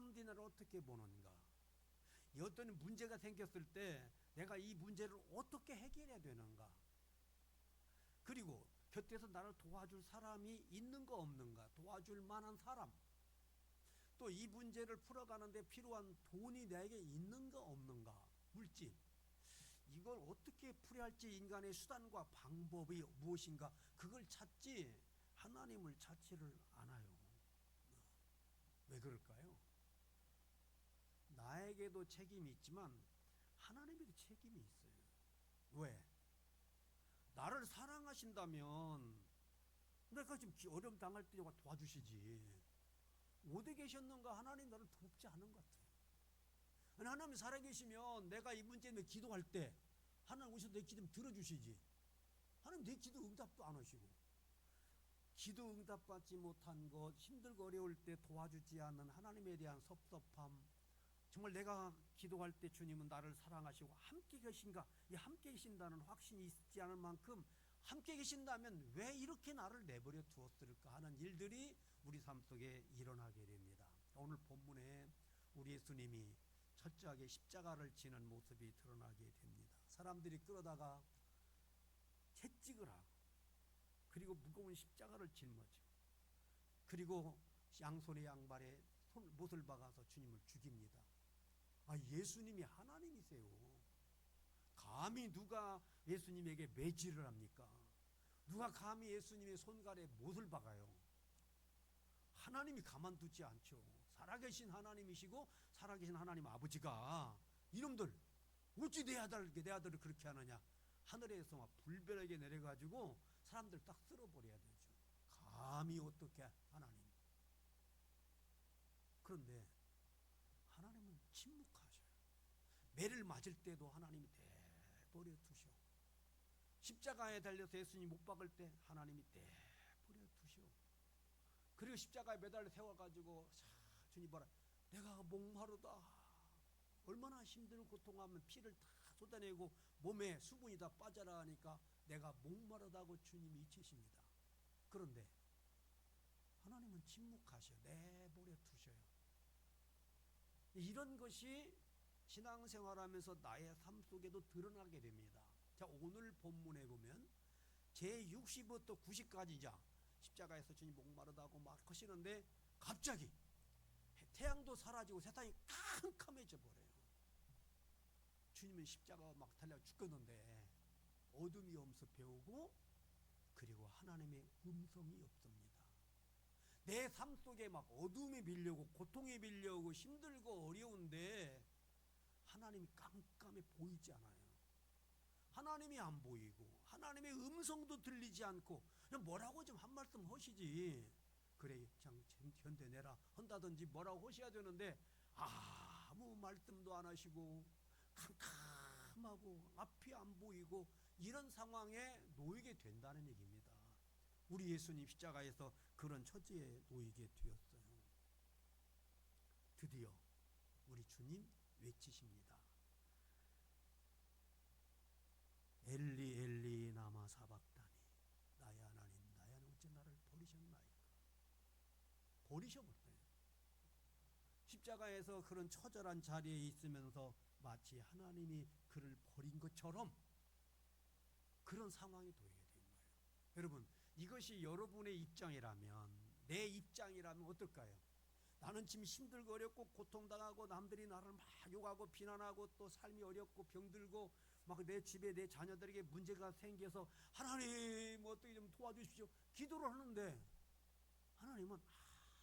사람들이 나를 어떻게 보는가, 어떤 문제가 생겼을 때 내가 이 문제를 어떻게 해결해야 되는가, 그리고 곁에서 나를 도와줄 사람이 있는가 없는가, 도와줄 만한 사람, 또 이 문제를 풀어가는데 필요한 돈이 내게 있는가 없는가, 물질, 이걸 어떻게 풀어야 할지 인간의 수단과 방법이 무엇인가, 그걸 찾지 하나님을 찾지를 않아요. 왜 그럴까요? 나에게도 책임이 있지만 하나님에도 책임이 있어요. 왜? 나를 사랑하신다면 내가 지금 어려움 당할 때 도와주시지. 어디 계셨는가, 하나님 나를 돕지 않은 것 같아요. 하나님이 살아계시면 내가 이 문제에 기도할 때 하나님 오셔서 내 기도 들어주시지. 하나님 내 기도 응답도 안 하시고, 기도 응답받지 못한 것, 힘들고 어려울 때 도와주지 않는 하나님에 대한 섭섭함, 정말 내가 기도할 때 주님은 나를 사랑하시고 함께 계신가, 이 함께 계신다는 확신이 있지 않을 만큼, 함께 계신다면 왜 이렇게 나를 내버려 두었을까 하는 일들이 우리 삶 속에 일어나게 됩니다. 오늘 본문에 우리 예수님이 철저하게 십자가를 지는 모습이 드러나게 됩니다. 사람들이 끌어다가 채찍을 하고, 그리고 무거운 십자가를 짊어지고, 그리고 양손에 양발에 못을 박아서 주님을 죽입니다. 예수님이 하나님이세요. 감히 누가 예수님에게 매질을 합니까? 누가 감히 예수님의 손갈에 못을 박아요? 하나님이 가만두지 않죠. 살아계신 하나님이시고 살아계신 하나님 아버지가 이놈들 어찌 내 아들을 그렇게 하느냐, 하늘에서 막 불벼락이 내려가지고 사람들 딱 쓸어버려야 되죠. 감히 어떻게 하나님. 그런데 하나님은 침묵하셔요. 매를 맞을 때도 하나님이 내버려 두셔. 십자가에 달려서 예수님 못 박을 때 하나님이 내버려 두셔. 그리고 십자가에 매달려 세워가지고 주님 봐라, 내가 목마르다, 얼마나 힘들고 고통하면 피를 다 쏟아내고 몸에 수분이 다 빠져라 하니까 내가 목마르다고 주님이 잊히십니다. 그런데 하나님은 침묵하셔. 내버려 두셔요. 이런 것이 신앙생활하면서 나의 삶 속에도 드러나게 됩니다. 자, 오늘 본문에 보면 제60부터 90까지자 십자가에서 주님 목마르다고 막 하시는데 갑자기 태양도 사라지고 세상이 캄캄해져 버려요. 주님은 십자가 막 달려 죽겠는데 어둠이 엄습해오고, 그리고 하나님의 음성이 없습니다. 내 삶 속에 막 어둠이 밀려오고 고통이 밀려오고 힘들고 어려운데 하나님이 깜깜해 보이지 않아요. 하나님이 안 보이고 하나님의 음성도 들리지 않고 그냥 뭐라고 좀 한 말씀 하시지, 그래 그냥 견뎌내라 한다든지 뭐라고 하셔야 되는데 아무 말씀도 안 하시고 캄캄하고 앞이 안 보이고 이런 상황에 놓이게 된다는 얘기입니다. 우리 예수님 십자가에서 그런 처지에 놓이게 되었어요. 드디어 우리 주님 외치십니다. 엘리 엘리 라마 사박다니, 나의 하나님 나의 하나님 어찌 나를 버리셨나이까. 버리셔버려요. 십자가에서 그런 처절한 자리에 있으면서 마치 하나님이 그를 버린 것처럼 그런 상황이 놓이게 된 거예요. 여러분, 이것이 여러분의 입장이라면, 내 입장이라면 어떨까요? 나는 지금 힘들고 어렵고 고통당하고 남들이 나를 막 욕하고 비난하고 또 삶이 어렵고 병들고 막 내 집에 내 자녀들에게 문제가 생겨서 하나님 어떻게 좀 도와주십시오 기도를 하는데 하나님은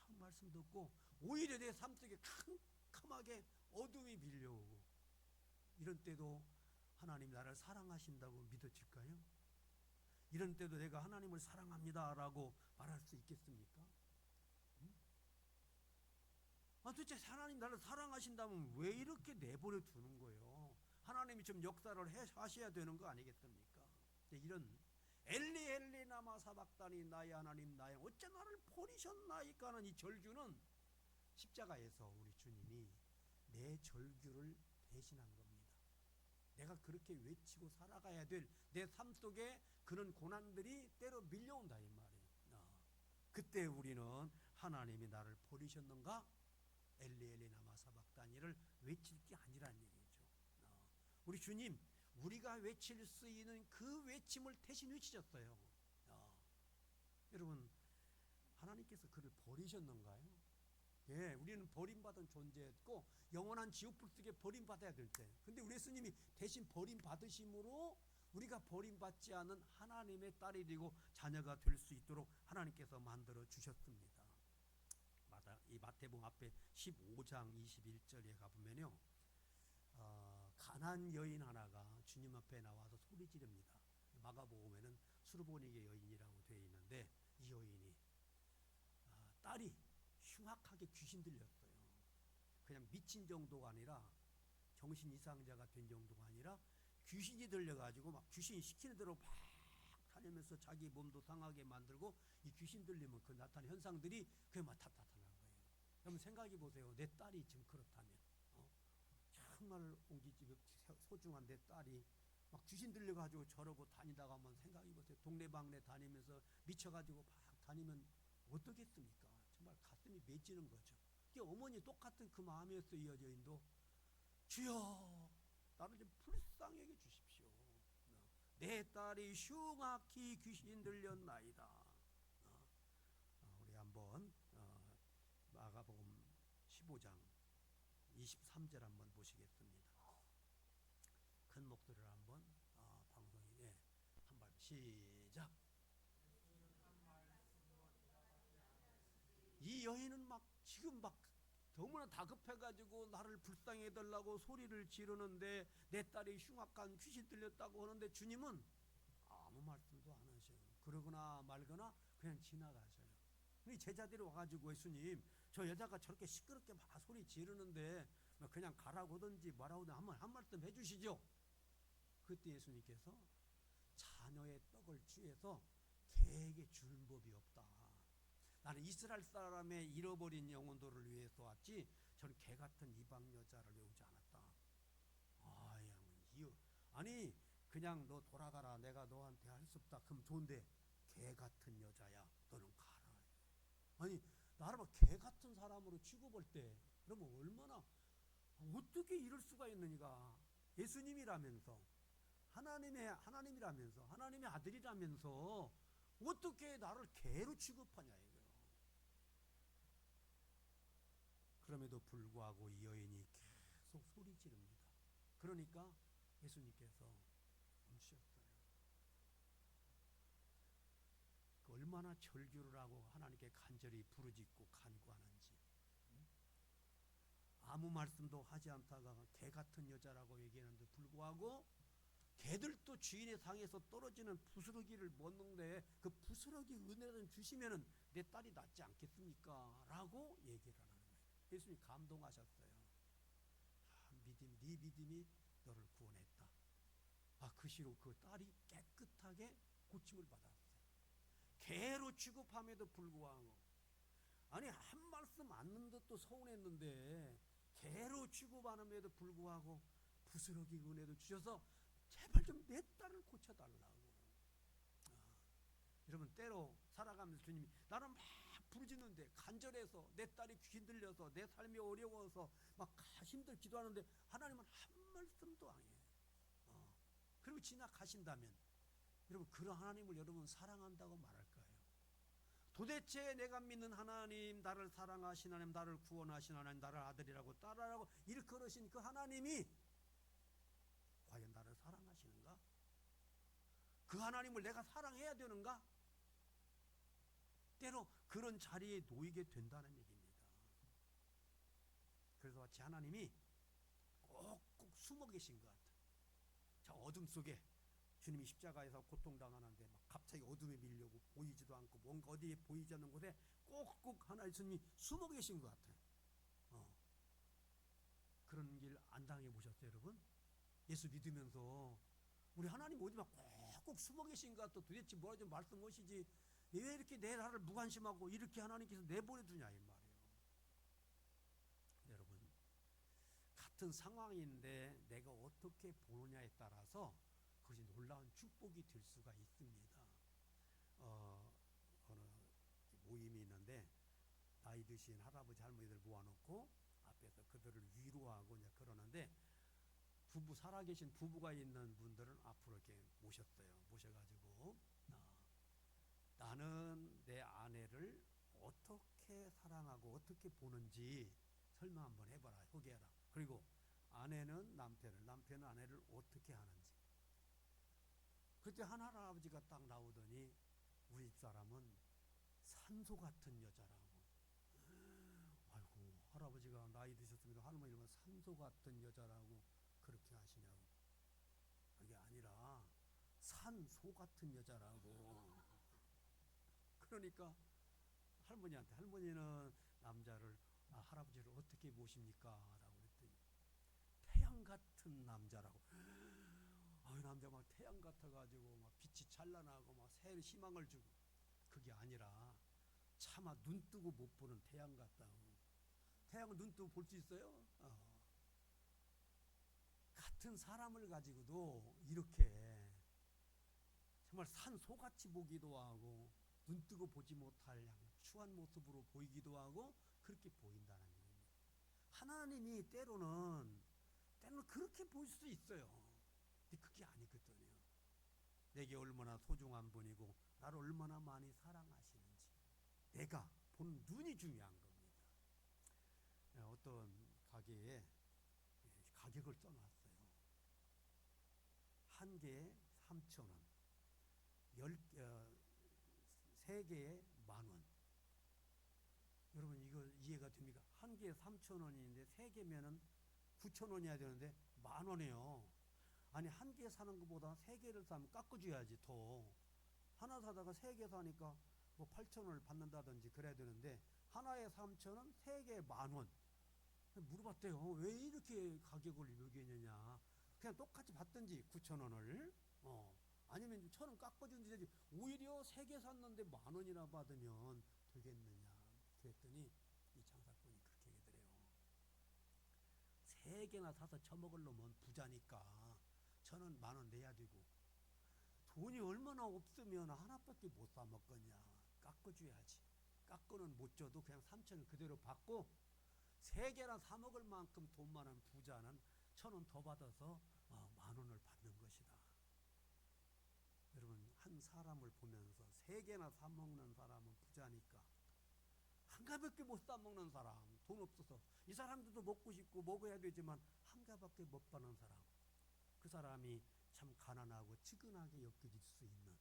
아무 말씀도 없고 오히려 내 삶 속에 캄캄하게 어둠이 밀려오고, 이런 때도 하나님 나를 사랑하신다고 믿어질까요? 이런 때도 내가 하나님을 사랑합니다 라고 말할 수 있겠습니까? 도대체 하나님 나를 사랑하신다면 왜 이렇게 내버려 두는 거예요? 하나님이 좀 역사를 하셔야 되는 거 아니겠습니까? 이런 엘리 엘리 라마 사박다니, 나의 하나님 나의 어째 나를 버리셨나이까 하는 이 절규는 십자가에서 우리 주님이 내 절규를 대신한 겁니다. 내가 그렇게 외치고 살아가야 될 내 삶 속에 그런 고난들이 때로 밀려온다 이 말이에요. 그때 우리는 하나님이 나를 버리셨는가? 엘리 엘리 외칠 게 아니라는 얘기죠. 우리 주님, 우리가 외칠 수 있는 그 외침을 대신 외치셨어요. 여러분, 하나님께서 그를 버리셨는가요? 예, 우리는 버림받은 존재였고 영원한 지옥불 속에 버림받아야 될 때, 근데 우리 예수님이 대신 버림받으심으로 우리가 버림받지 않은 하나님의 딸이 되고 자녀가 될 수 있도록 하나님께서 만들어 주셨습니다. 이 마태복음 앞에 15장 21절에 가보면요, 가난 여인 하나가 주님 앞에 나와서 소리 지릅니다. 마가복음에는 수르보니게 여인이라고 되어 있는데, 이 여인이 딸이 흉악하게 귀신 들렸어요. 그냥 미친 정도가 아니라, 정신 이상자가 된 정도가 아니라 귀신이 들려가지고 막 귀신이 시키는 대로 막 다니면서 자기 몸도 상하게 만들고, 이 귀신 들리면 그 나타나는 현상들이 그게 막 나타나는 거예요. 여러분 생각해 보세요. 내 딸이 지금 그렇다면, 정말 옹기집에 소중한 내 딸이 막 귀신 들려가지고 저러고 다니다가 한번 생각해 보세요. 동네방네 다니면서 미쳐가지고 막 다니면 어떻겠습니까? 정말 가슴이 맺히는 거죠. 이게 어머니 똑같은 그 마음이었어요. 이 여자인도, 주여 나를 좀 불쌍히 여겨 주십시오. 내 딸이 흉악히 귀신 들렸나이다. 우리 한번 마가복음 15장 23절 한번 보시겠습니다. 큰 목소리로 한번 방송에 한번 시작. 이 여인은 막 지금 막 너무나 다급해가지고 나를 불쌍히 해달라고 소리를 지르는데, 내 딸이 흉악한 귀신 들렸다고 하는데 주님은 아무 말씀도 안 하셔요. 그러거나 말거나 그냥 지나가셔요. 우리 제자들이 와가지고, 예수님 저 여자가 저렇게 시끄럽게 막 소리 지르는데 그냥 가라고 하든지 뭐라고 하든 한 말씀 해주시죠. 그때 예수님께서 자녀의 떡을 취해서 개에게 줄 법이 없다. 나는 이스라엘 사람의 잃어버린 영혼들을 위해서 왔지 저는 개 같은 이방 여자를 외우지 않았다. 아니 그냥 너 돌아가라, 내가 너한테 할 수 없다. 그럼 좋은데 개 같은 여자야, 너는 가라. 아니 나를 막 개 같은 사람으로 취급할 때, 그러면 얼마나, 어떻게 이럴 수가 있느니가. 예수님이라면서 하나님이라면서 하나님의 아들이라면서 어떻게 나를 개로 취급하냐 이거예요. 그럼에도 불구하고 이 여인이 계속 소리 지릅니다. 그러니까 예수님께서 멈추셨어요. 얼마나 절규를 하고 하나님께 간절히 부르짖고 간구하는지. 아무 말씀도 하지 않다가 개 같은 여자라고 얘기하는데 불구하고, 개들도 주인의 상에서 떨어지는 부스러기를 먹는데 그 부스러기 은혜를 주시면은 내 딸이 낫지 않겠습니까? 라고 얘기를 하는 거예요. 예수님이 감동하셨어요. 네 믿음이 너를 구원했다. 그 시로 그 딸이 깨끗하게 고침을 받았어요. 개로 취급함에도 불구하고, 아니 한 말씀 안 듣는 듯도 서운했는데 개로 취급함에도 불구하고 부스러기 은혜도 주셔서 제발 좀 내 딸을 고쳐달라고. 여러분 때로 살아가면서 주님이 나는 막 부르짖는데, 간절해서 내 딸이 귀신 들려서 내 삶이 어려워서 막 힘들 기도하는데 하나님은 한 말씀도 안 해요. 그리고 지나가신다면, 여러분 그런 하나님을 여러분 사랑한다고 말할까요? 도대체 내가 믿는 하나님, 나를 사랑하신 하나님, 나를 구원하신 하나님, 나를 아들이라고 딸이라고 일컬으신 그 하나님이 과연 나를 사랑하시는가? 그 하나님을 내가 사랑해야 되는가? 때로 그런 자리에 놓이게 된다는 얘기입니다. 그래서 마치 하나님이 꼭꼭 숨어 계신 것 같아요. 저 어둠 속에 주님이 십자가에서 고통당하는데 막 갑자기 어둠에 밀려고 보이지도 않고 뭔가 어디에 보이지 않는 곳에 꼭꼭 하나님 주님이 숨어 계신 것 같아요. 그런 길 안 당해 보셨어요, 여러분? 예수 믿으면서 우리 하나님 어디 막 꼭꼭 숨어 계신 것 같아. 도대체 뭐라 좀 말씀하시지, 왜 이렇게 내 나를 무관심하고 이렇게 하나님께서 내버려 두냐 이 말이에요. 여러분, 같은 상황인데 내가 어떻게 보느냐에 따라서 그것이 놀라운 축복이 될 수가 있습니다. 어느 모임이 있는데 나이 드신 할아버지 할머니들 모아놓고 앞에서 그들을 위로하고 이제 그런 부부 살아계신 부부가 있는 분들은 앞으로 이렇게 모셨어요. 모셔가지고 나는 내 아내를 어떻게 사랑하고 어떻게 보는지 설명 한번 해봐라. 소개해라. 그리고 아내는 남편을, 남편은 아내를 어떻게 하는지. 그때 한 할아버지가 딱 나오더니 우리 집사람은 산소 같은 여자라고. 아이고, 할아버지가 나이 드셨습니다. 할머니는 산소 같은 여자라고 그렇게 하시냐고. 그게 아니라 산소 같은 여자라고. 그러니까 할머니한테, 할머니는 남자를, 할아버지를 어떻게 모십니까? 라고 그랬더니 태양 같은 남자라고. 남자 막 태양 같아가지고 막 빛이 찬란하고 막 새 희망을 주고. 그게 아니라 차마 눈 뜨고 못 보는 태양 같다고. 태양을 눈 뜨고 볼 수 있어요? 같은 사람을 가지고도 이렇게 정말 산소같이 보기도 하고 눈 뜨고 보지 못할 추한 모습으로 보이기도 하고 그렇게 보인다는 얘기입니다. 하나님이 때로는 그렇게 보일 수 있어요. 근데 그게 아니거든요. 내게 얼마나 소중한 분이고 나를 얼마나 많이 사랑하시는지 내가 보는 눈이 중요한 겁니다. 어떤 가게에 가격을 써놨어요. 한 개에 3,000원, 3개에 10,000원. 여러분 이거 이해가 됩니까? 한 개에 3,000원인데 3개면은 9,000원이어야 되는데 10,000원이에요. 아니 한 개 사는 것보다 3개를 사면 깎아줘야지 더. 하나 사다가 3개 사니까 뭐 8,000원을 받는다든지 그래야 되는데 하나에 3,000원, 3개에 10,000원. 물어봤대요. 왜 이렇게 가격을 매기느냐. 그냥 똑같이 받든지 9,000원을 아니면 1,000원 깎아주든지 되지. 오히려 3개 샀는데 10,000원이나 받으면 되겠느냐. 그랬더니 이 장사꾼이 그렇게 얘기더래요. 3개나 사서 처먹을 놈은 부자니까 1,000원, 10,000원 내야 되고 돈이 얼마나 없으면 하나밖에 못 사 먹겠냐. 깎아줘야지. 깎고는 못 줘도 그냥 3,000원 그대로 받고 3개나 사 먹을 만큼 돈 많은 부자는 1,000원 더 받아서 10,000원을 받는 것이다. 여러분 한 사람을 보면서 3개나 사 먹는 사람은 부자니까 한 가밖에 못 사 먹는 사람, 돈 없어서 이 사람들도 먹고 싶고 먹어야 되지만 한 가밖에 못 받는 사람, 그 사람이 참 가난하고 측은하게 여겨질 수 있는,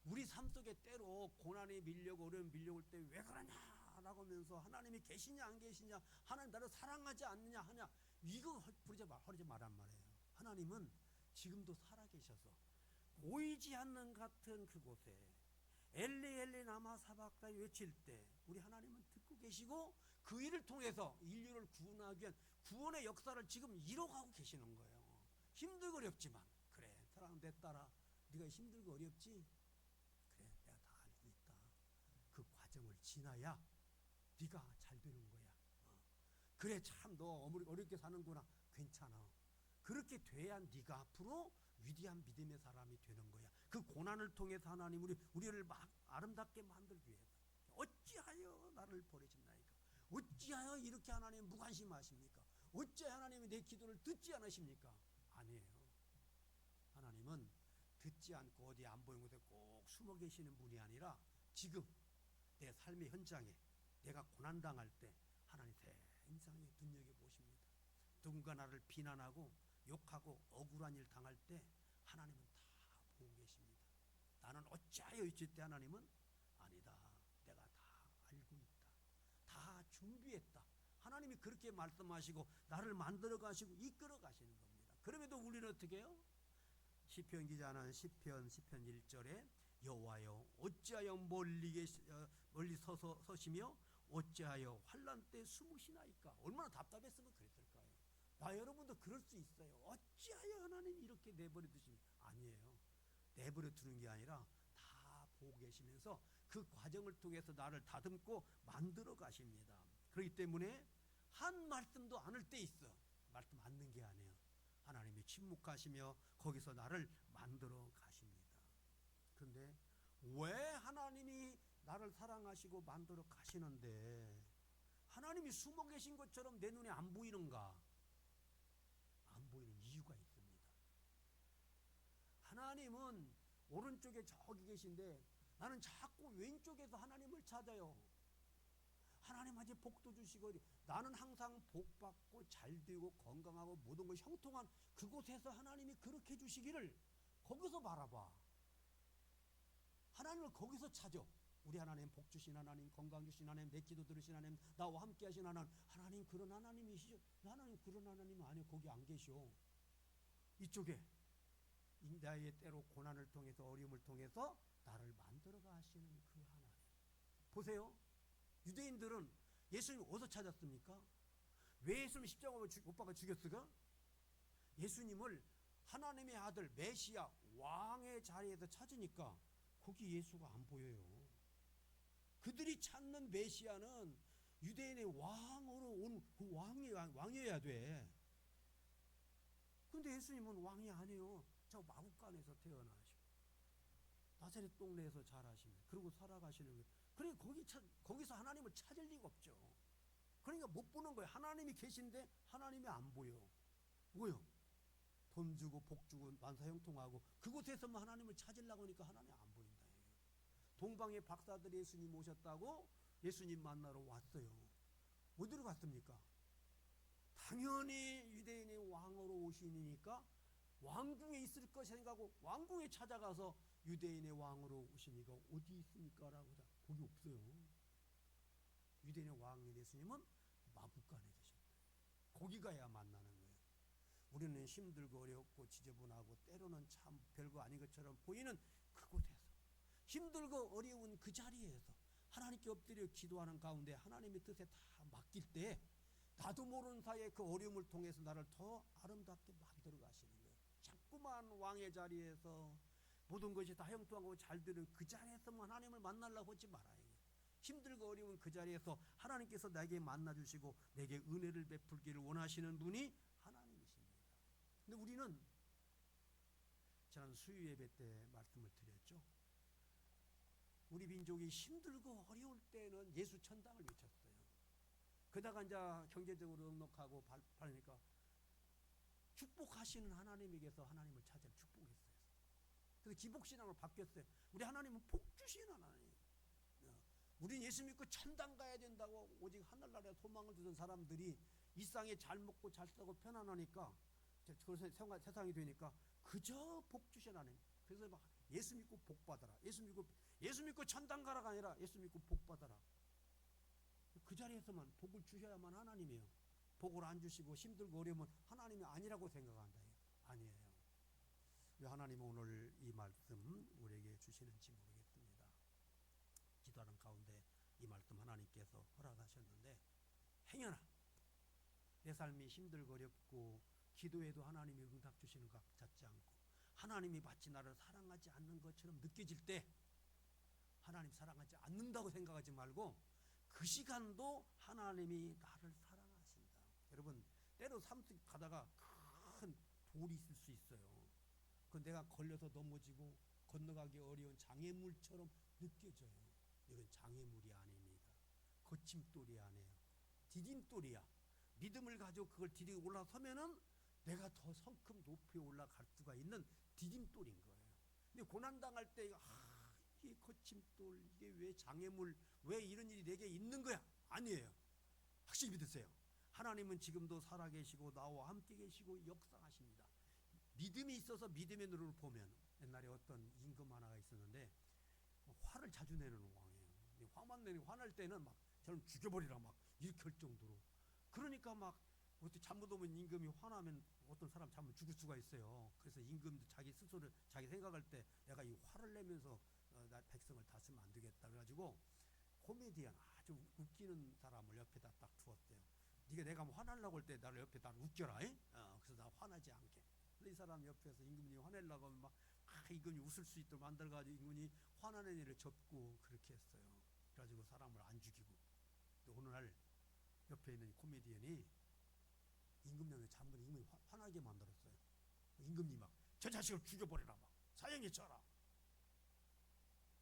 우리 삶 속에 때로 고난이 밀려고 어려움이 밀려올 때 왜 그러냐라고 하면서 하나님이 계시냐 안 계시냐, 하나님 나를 사랑하지 않느냐 하냐, 이거 허리지 말란 말이에요. 하나님은 지금도 살아계셔서 보이지 않는 같은 그곳에 엘리 엘리 라마 사박다니 외칠 때 우리 하나님은 듣고 계시고 그 일을 통해서 인류를 구원하기 위한 구원의 역사를 지금 이뤄가고 계시는 거예요. 힘들고 어렵지만, 그래 사랑하는 내 딸아, 네가 힘들고 어렵지? 그래 내가 다 알고 있다. 그 과정을 지나야 네가 잘 되는 거야. 그래 참 너 어렵게 사는구나. 괜찮아. 그렇게 돼야 네가 앞으로 위대한 믿음의 사람이 되는 거야. 그 고난을 통해서 하나님 우리를 막 아름답게 만들기 위해서. 어찌하여 나를 버리십나이까? 어찌하여 이렇게 하나님 무관심하십니까? 어찌하여 하나님이 내 기도를 듣지 않으십니까? 아니에요. 하나님은 듣지 않고 어디 안 보이는 곳에 꼭 숨어 계시는 분이 아니라 지금 내 삶의 현장에 내가 고난당할 때 하나님 생생하게 눈여겨보십니다. 누군가 나를 비난하고 욕하고 억울한 일 당할 때 하나님은 다 보고 계십니다. 나는 어찌하여 있을 때 하나님은 아니다. 내가 다 알고 있다. 다 준비했다. 하나님이 그렇게 말씀하시고 나를 만들어 가시고 이끌어 가시는 겁니다. 그럼에도 우리는 어떻게 해요? 시편 기자는 시편 1절에 여호와여 어찌하여 멀리 서시며 어찌하여 환난 때 숨으시나이까? 얼마나 답답했으면 그랬을까요? 여러분도 그럴 수 있어요. 어찌하여 하나님 이렇게 내버려 두십니까? 아니에요. 내버려 두는 게 아니라 다 보고 계시면서 그 과정을 통해서 나를 다듬고 만들어 가십니다. 그렇기 때문에 한 말씀도 안 할 때 있어. 말씀 안 듣는 게 아니에요. 하나님이 침묵하시며 거기서 나를 만들어 가십니다. 그런데 왜 하나님이 나를 사랑하시고 만들어 가시는데 하나님이 숨어 계신 것처럼 내 눈에 안 보이는가? 안 보이는 이유가 하나님은 오른쪽에 저기 계신데 나는 자꾸 왼쪽에서 하나님을 찾아요. 하나님한테 복도 주시고 나는 항상 복받고 잘되고 건강하고 모든 것 형통한 그곳에서 하나님이 그렇게 주시기를 거기서 바라봐. 하나님을 거기서 찾아. 우리 하나님 복 주신 하나님, 건강 주신 하나님, 내 기도 들으신 하나님, 나와 함께 하신 하나님. 하나님 그런 하나님이시죠? 하나님 그런 하나님 아니요. 거기 안 계셔. 이쪽에 나의 때로 고난을 통해서 어려움을 통해서 나를 만들어 가시는 그 하나님. 보세요. 유대인들은 예수님 어디서 찾았습니까? 왜 예수님 십자가로 못 박아 죽였을까? 예수님을 하나님의 아들 메시아 왕의 자리에서 찾으니까 거기 예수가 안 보여요. 그들이 찾는 메시아는 유대인의 왕으로 온 그 왕이어야 돼. 근데 예수님은 왕이 아니에요. 저 마구간에서 태어나시고 나사렛 동네에서 자라시면 그리고 살아가시는 거예요. 그래 거기서 하나님을 찾을 리가 없죠. 그러니까 못 보는 거예요. 하나님이 계신데 하나님이 안 보여. 뭐요? 돈 주고 복 주고 만사형통하고 그곳에서만 하나님을 찾으려고 하니까 하나님 안 보인다. 동방의 박사들이 예수님 오셨다고 예수님 만나러 왔어요. 어디로 갔습니까? 당연히 유대인의 왕으로 오시니까 왕궁에 있을 것이 생각하고 왕궁에 찾아가서 유대인의 왕으로 오시니까 어디 있습니까? 라고 거기 없어요. 유대인의 왕인 예수님은 마구간에 계셨다. 거기 가야 만나는 거예요. 우리는 힘들고 어렵고 지저분하고 때로는 참 별거 아닌 것처럼 보이는 그곳에서 힘들고 어려운 그 자리에서 하나님께 엎드려 기도하는 가운데 하나님의 뜻에 다 맡길 때 나도 모르는 사이에 그 어려움을 통해서 나를 더 아름답게 만들어 가시는 거예요. 자꾸만 왕의 자리에서 모든 것이 다 형통하고 잘 되는 그 자리에서만 하나님을 만나려고 하지 말아요. 힘들고 어려운 그 자리에서 하나님께서 나에게 만나주시고 내게 은혜를 베풀기를 원하시는 분이 하나님이십니다. 근데 우리는 지난 수요 예배 때 말씀을 드렸죠. 우리 민족이 힘들고 어려울 때는 예수 천당을 외쳤어요. 그다가 이제 경제적으로 넉넉하고 바르니까 축복하시는 하나님에게서 하나님을 찾아 축복했어요. 그래서 기복신앙으로 바뀌었어요. 우리 하나님은 복 주신 하나님. 우린 예수 믿고 천당 가야 된다고 오직 하늘나라에 소망을 두던 사람들이 이 땅에 잘 먹고 잘 살고 편안하니까 그래서 세상이 되니까 그저 복 주신 하나님. 그래서 막 예수 믿고 복 받아라. 예수 믿고 천당 가라가 아니라 예수 믿고 복 받아라. 그 자리에서만 복을 주셔야만 하나님이에요. 복을 안 주시고 힘들고 어려우면 하나님이 아니라고 생각한다. 아니에요. 왜 하나님은 오늘 이 말씀 우리에게 주시는지 모르겠습니다. 기도하는 가운데 이 말씀 하나님께서 허락하셨는데 행여나 내 삶이 힘들고 어렵고 기도해도 하나님이 응답 주시는 것 같지 않고 하나님이 마치 나를 사랑하지 않는 것처럼 느껴질 때 하나님 사랑하지 않는다고 생각하지 말고 그 시간도 하나님이 나를 사랑하신다. 여러분 때로 삶 속에 가다가 큰 돌이 있을 수 있어요. 그 내가 걸려서 넘어지고 건너가기 어려운 장애물처럼 느껴져요. 이건 장애물이 아닙니다. 거침돌이 아니에요. 디딤돌이야. 믿음을 가지고 그걸 디디고 올라서면은 내가 더 성큼 높이 올라갈 수가 있는 디딤돌인 거예요. 근데 고난당할 때 이게 거침돌, 이게 왜 장애물, 왜 이런 일이 내게 있는 거야? 아니에요. 확실히 믿으세요. 하나님은 지금도 살아계시고 나와 함께 계시고 역사하십니다. 믿음이 있어서 믿음의 눈으로 보면 옛날에 어떤 임금 하나가 있었는데 화를 자주 내는 왕이에요. 화날 때는 막 저는 죽여버리라 막 이렇게 할 정도로. 그러니까 막 어떻게 잘못 오면 임금이 화나면 어떤 사람 잘못 죽을 수가 있어요. 그래서 임금도 자기 스스로 자기 생각할 때 내가 이 화를 내면서 나 백성을 다스리면 안 되겠다 그래가지고 코미디언 아주 웃기는 사람을 옆에다 딱 두었대요. 내가 뭐 화나려고 할 때 나를 옆에 다 웃겨라. 그래서 나 화나지 않게. 근데 이 사람 옆에서 임금이 화내려고 하면 막 임금이 웃을 수 있도록 만들어가지고 임금이 화나는 일을 접고 그렇게 했어요. 그래가지고 사람을 안 죽이고. 또 어느 날 옆에 있는 코미디언이 임금님의 잘못 임금이 화나게 만들었어요. 임금이 막 저 자식을 죽여버리라 막 사형에 쳐라.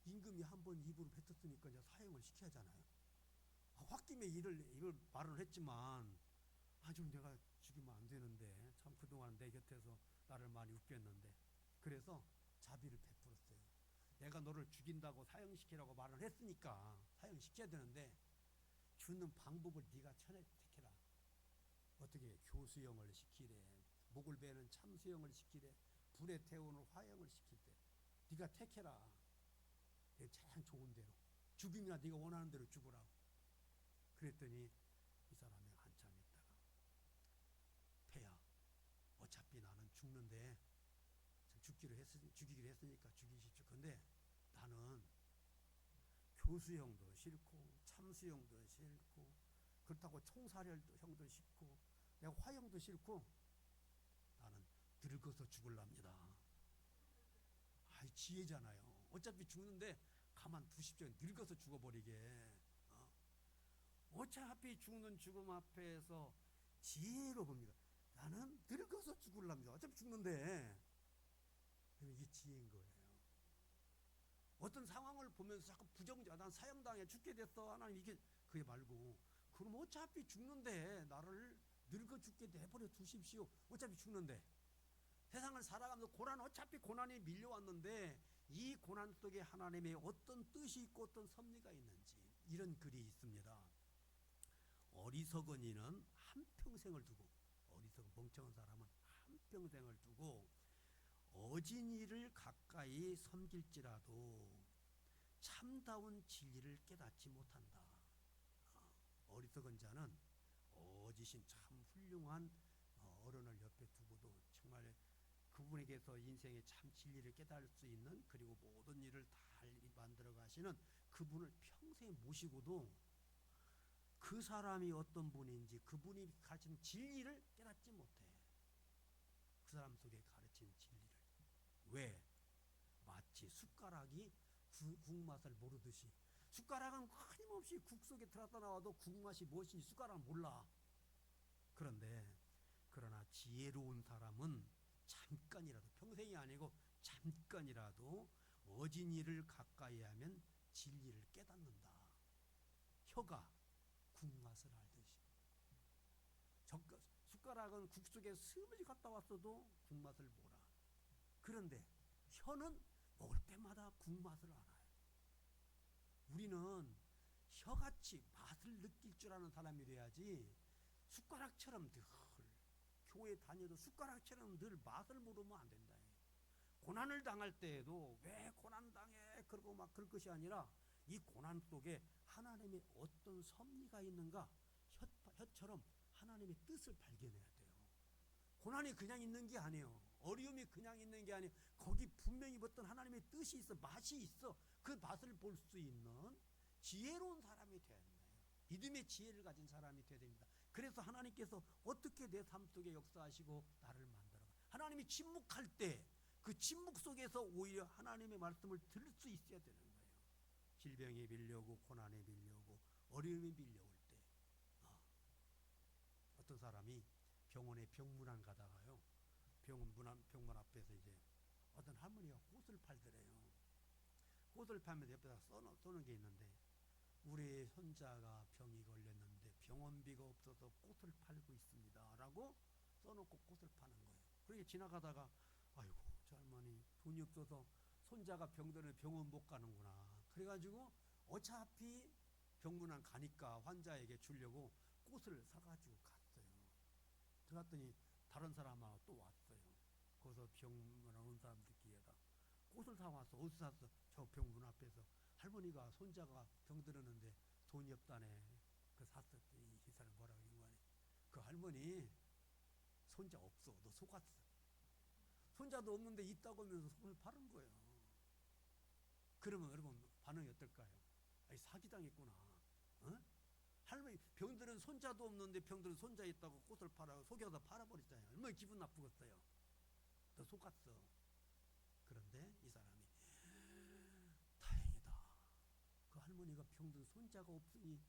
임금이 한번 입으로 뱉었으니까 이제 사형을 시켜야 하잖아요. 홧김에 이를 말을 했지만 좀 내가 죽이면 안 되는데 참 그동안 내 곁에서 나를 많이 웃겼는데 그래서 자비를 베풀었어요. 내가 너를 죽인다고 사형시키라고 말을 했으니까 사형시켜야 되는데 주는 방법을 네가 택해라. 어떻게 교수형을 시키래, 목을 베는 참수형을 시키래, 불에 태우는 화형을 시키래. 네가 택해라. 가장 좋은 대로 죽임이나 네가 원하는 대로 죽으라고. 그랬더니 이 사람이 한참 있다가 폐야, 어차피 나는 죽는데 죽이기로 했으니까 죽이십시오. 근데 나는 교수형도 싫고 참수형도 싫고 그렇다고 총살형도 싫고 내가 화형도 싫고 나는 늙어서 죽을랍니다. 아이, 지혜잖아요. 어차피 죽는데 가만 두십시오. 늙어서 죽어버리게. 어차피 죽는 죽음 앞에서 지혜로 봅니다. 나는 늙어서 죽을랍니다. 어차피 죽는데. 이게 지혜인 거예요. 어떤 상황을 보면서 자꾸 부정적, 난 사형당해 죽게 됐어. 하나님 이게 그게 말고 그럼 어차피 죽는데 나를 늙어 죽게 내버려 두십시오. 어차피 죽는데 세상을 살아가면서 어차피 고난이 밀려왔는데 이 고난 속에 하나님의 어떤 뜻이 있고 어떤 섭리가 있는지 이런 글이 있습니다. 어리석은 이는 한평생을 두고, 어리석은 멍청한 사람은 한평생을 두고 어진이를 가까이 섬길지라도 참다운 진리를 깨닫지 못한다. 어리석은 자는 어지신 참 훌륭한 어른을 옆에 두고도 정말 그분에게서 인생의 참 진리를 깨달을 수 있는, 그리고 모든 일을 다 만들어 가시는 그분을 평생 모시고도 그 사람이 어떤 분인지 그분이 가르친 진리를 깨닫지 못해. 그 사람 속에 가르친 진리를. 왜? 마치 숟가락이 국맛을 모르듯이. 숟가락은 끊임없이 국 속에 들어갔다 나와도 국맛이 무엇인지 숟가락은 몰라. 그러나 지혜로운 사람은 잠깐이라도, 평생이 아니고 잠깐이라도 어진이를 가까이 하면 진리를 깨닫는다. 혀가 국맛을 알듯이. 숟가락은 국 속에 스며시 갔다 왔어도 국맛을 몰아. 그런데 혀는 먹을 때마다 국맛을 알아요. 우리는 혀같이 맛을 느낄 줄 아는 사람이 돼야지 숟가락처럼 늘 교회 다녀도 숟가락처럼 늘 맛을 모르면 안 된다. 고난을 당할 때에도 왜 고난 당해 그러고 막 그럴 것이 아니라 이 고난 속에 하나님의 어떤 섭리가 있는가, 혀처럼 하나님의 뜻을 발견해야 돼요. 고난이 그냥 있는 게 아니에요. 어려움이 그냥 있는 게 아니에요. 거기 분명히 어떤 하나님의 뜻이 있어, 맛이 있어. 그 맛을 볼 수 있는 지혜로운 사람이 돼야 된다. 믿음의 지혜를 가진 사람이 돼야 됩니다. 그래서 하나님께서 어떻게 내 삶 속에 역사하시고 나를 만들어, 하나님이 침묵할 때 그 침묵 속에서 오히려 하나님의 말씀을 들을 수 있어야 되는 거예요. 질병이 밀려오고 고난이 밀려오고 어려움이 밀려올 때 어떤 사람이 병원에 병문안 가다가요, 병문 앞에서 이제 어떤 할머니가 꽃을 팔더래요. 꽃을 팔면서 옆에다 써놓은 게 있는데, 우리 손자가 병이 걸렸는데 병원비가 없어서 꽃을 팔고 있습니다 라고 써놓고 꽃을 파는 거예요. 그렇게 지나가다가 아이고 저 할머니 돈이 없어서 손자가 병들면 병원 못 가는구나. 그래가지고 어차피 병문안 가니까 환자에게 주려고 꽃을 사가지고 갔어요. 들어갔더니 다른 사람하고 또 왔어요. 거기서 병문안 온 사람들끼리가 꽃을 사와서 어디서 샀어? 저 병문 앞에서. 할머니가 손자가 병들었는데 돈이 없다네. 그 샀었더니 이 사람이 뭐라고 한 거니? 그 할머니 손자 없어. 너 속았어. 손자도 없는데 있다고 하면서 손을 파는 거예요. 그러면 여러분 반응이 어떨까요? 아니, 사기당했구나. 어? 할머니 병들은 손자도 없는데 병들은 손자 있다고 꽃을 팔아 속여서 팔아버렸잖아요. 얼마나 기분 나쁘겠어요. 너 속았어. 그런데 이 사람이 다행이다. 그 할머니가 병든 손자가 없으니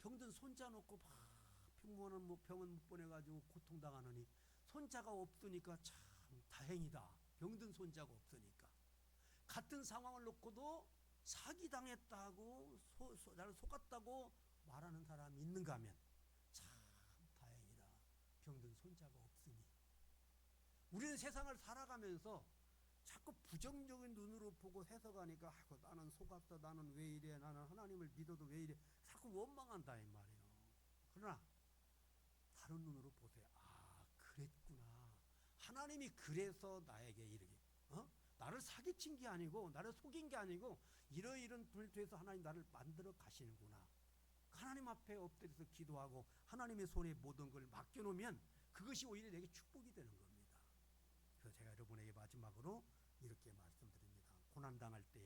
병든 손자 놓고 막 병원 못 보내가지고 고통당하느니 손자가 없으니까 참 다행이다. 병든 손자가 없으니까. 같은 상황을 놓고도 사기당했다고 나를 속았다고 말하는 사람이 있는가 하면 참 다행이다. 병든 손자가 없으니. 우리는 세상을 살아가면서 자꾸 부정적인 눈으로 보고 해석하니까 나는 속았어, 나는 왜 이래, 나는 하나님을 믿어도 왜 이래, 자꾸 원망한다 이 말이에요. 그러나 다른 눈으로 보세요. 아, 그랬구나. 하나님이 그래서 나에게 이렇게 나를 사기친 게 아니고 나를 속인 게 아니고 이러이런 불투에서 하나님 나를 만들어 가시는구나. 하나님 앞에 엎드려서 기도하고 하나님의 손에 모든 걸 맡겨놓으면 그것이 오히려 내게 축복이 되는 겁니다. 그래서 제가 여러분에게 마지막으로 이렇게 말씀드립니다. 고난당할 때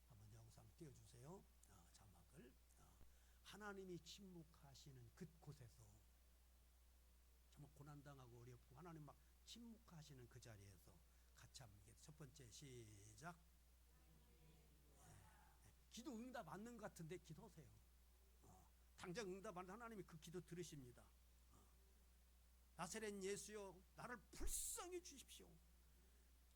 한번 영상 띄워주세요. 자막을 하나님이 침묵하시는 그곳에서 정말 고난당하고 어렵고 하나님 막 침묵하시는 그 자리에서 같이 한번 첫 번째 시작. 기도 응답 받는 것 같은데 기도하세요. 당장 응답 받는 하나님이 그 기도 들으십니다. 나사렛 예수여 나를 불쌍히 주십시오.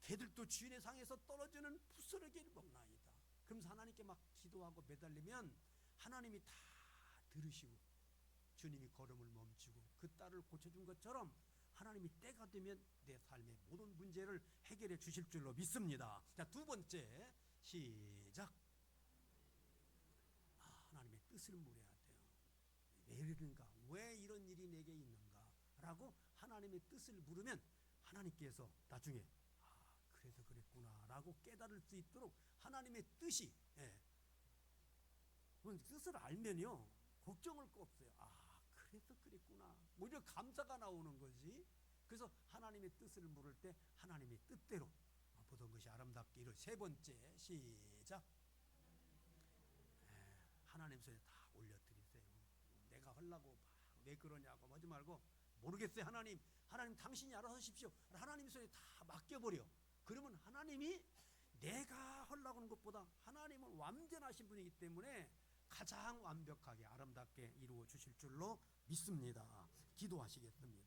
개들도 주인의 상에서 떨어지는 부스러기를 먹나이다. 그러면서 하나님께 막 기도하고 매달리면 하나님이 다 들으시고 주님이 걸음을 멈추고 그 딸을 고쳐준 것처럼 하나님이 때가 되면 내 삶의 모든 문제를 해결해 주실 줄로 믿습니다. 자, 두 번째 시작. 하나님의 뜻을 물어야 돼요. 왜 이러는가? 왜 이런 일이 내게 있는가? 라고 하나님의 뜻을 물으면 하나님께서 나중에 그래서 그랬구나 라고 깨달을 수 있도록 하나님의 뜻이 뜻을 알면요 걱정할 거 없어요. 그래서 그랬구나. 오히려 감사가 나오는 거지. 그래서 하나님의 뜻을 물을 때 하나님의 뜻대로 보던 것이 아름답게 이룰. 세 번째 시작. 하나님 손에 다 올려드리세요. 내가 하려고 왜 그러냐고 하지 말고 모르겠어요. 하나님 당신이 알아서 하십시오. 하나님 손에 다 맡겨버려. 그러면 하나님이 내가 하려고 하는 것보다 하나님은 완전하신 분이기 때문에 가장 완벽하게 아름답게 이루어 주실 줄로 믿습니다. 기도하시겠습니다.